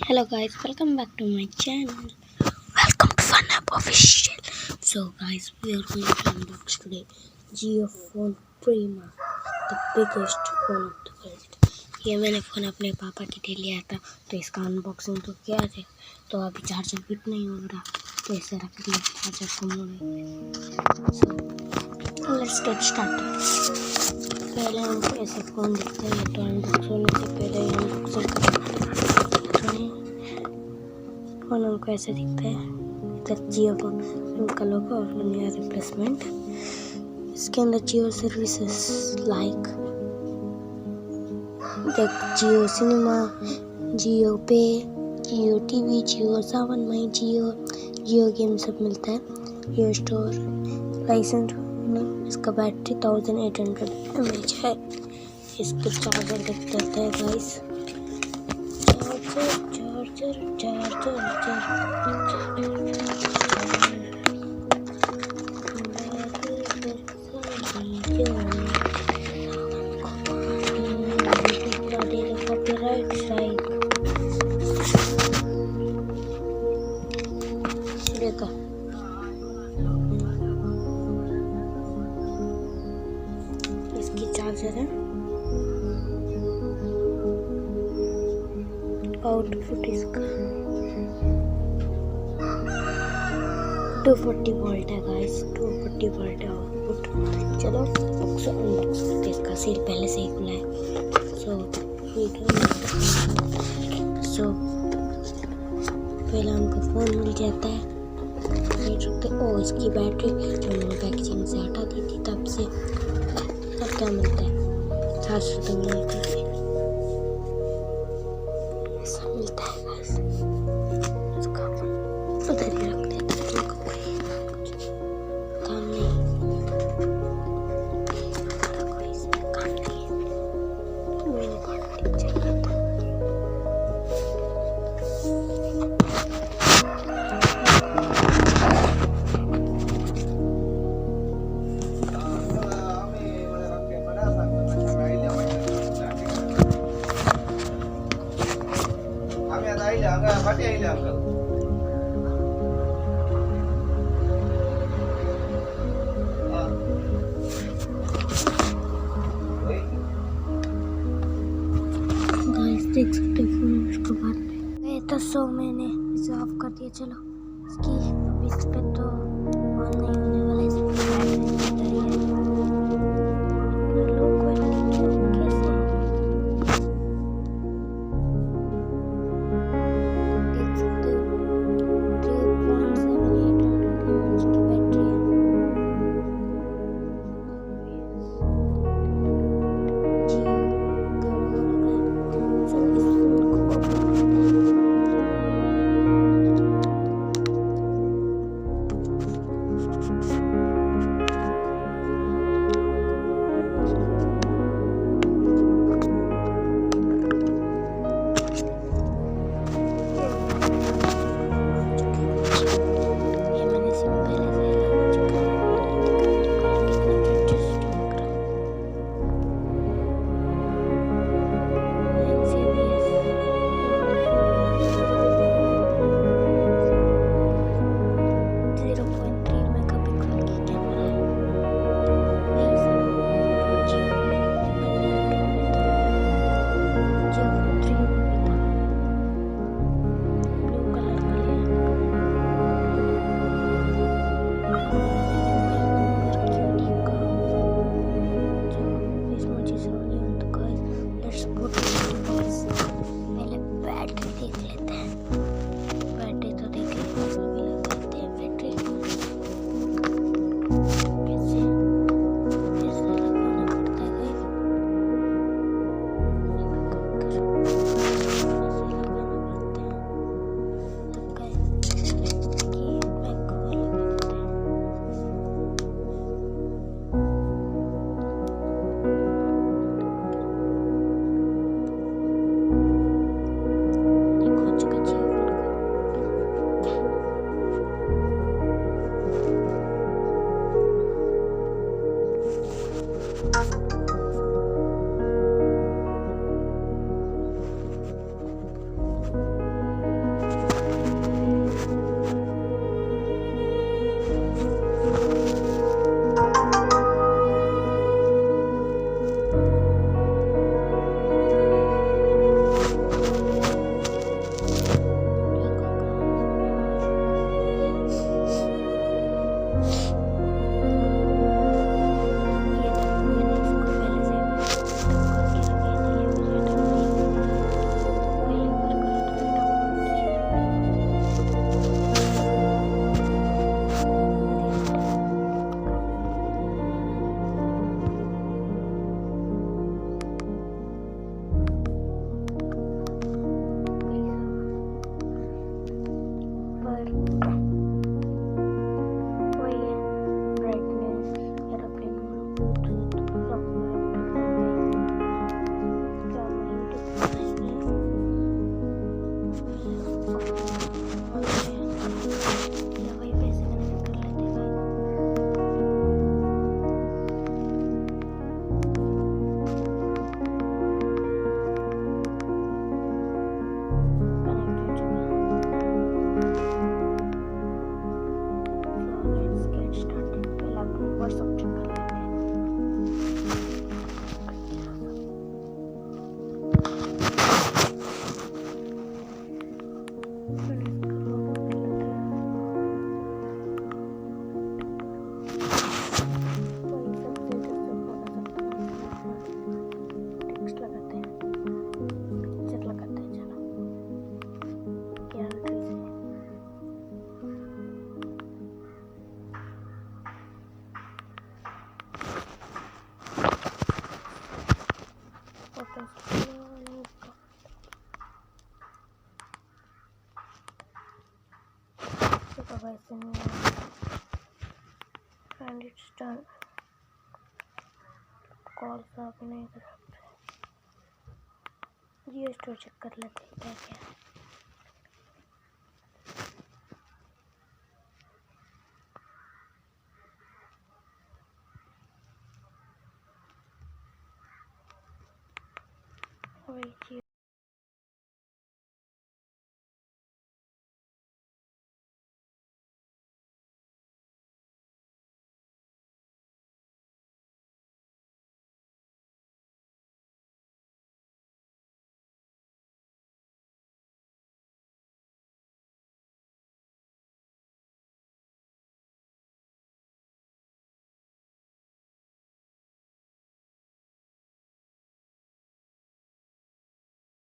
Hello guys, welcome back to my channel. Welcome to FunUp Official. So guys, we are going to unbox today JIOPHONE PRIMA, the biggest phone of the world. ये मैंने phone अपने पापा के लिए लिया था, तो इसका अनबॉक्सिंग तो किया थे। तो अभी चार्जर फिट नहीं हो रहा, तो इसे रख दिया चार्जर को मुड़। So let's get started. पहले हमको ऐसा फ़ोन दिखता है, तो अनबॉक्स होने से पहले ही अनबॉक्सिंग फ़ोन हमको ऐसा दिखता है। इधर जियो का लोगो और नया रिप्लेसमेंट। इसके अंदर जियो सर्विसेज लाइक जियो सिनेमा, जियो पे, जियो टीवी, जियो सावन माई, जियो गेम सब मिलता है। जियो स्टोर लाइसेंस। इसका बैटरी 1800 mAh है। इसके चार्जर देख लेते हैं गाइस। चार्जर कॉपीराइट स्ट्राइक देखा। इसकी चार्जर है। आउटपुट इसका 240 वोल्ट है गाइस, 240 वोल्ट है आउटपुट। चलो अनबॉक्स करते हैं। इसका सील पहले से ही खुला है। सो पहले हमको फ़ोन मिल जाता है। इसकी बैटरी जो मैंने पैकेजिंग से हटा दी थी तब से। तब क्या मिलता है? चार्जर तो मिलता है, ऐसा मिलता है गाइस। इसका उधर ही रख देते हैं, तुमको कोई काम नहीं, कोई इसमें काम नहीं है। मैंने क्वालिटी चाहिए था। गाइस देख सकते हो फोन उसके बाद में तो मैंने इसे ऑफ कर दिया। चलो इसकी अब इस पे तो ऑन नहीं होने वाला। इस पे बैटरी लो क्वालिटी कैसे देख सकते हो। 3.78 mAh की बैटरी है। वैसे नहीं एंड इट्स डन कॉल साफ नहीं कर सकते जियो स्टोर चेक कर लेते हैं क्या क्या वही जियो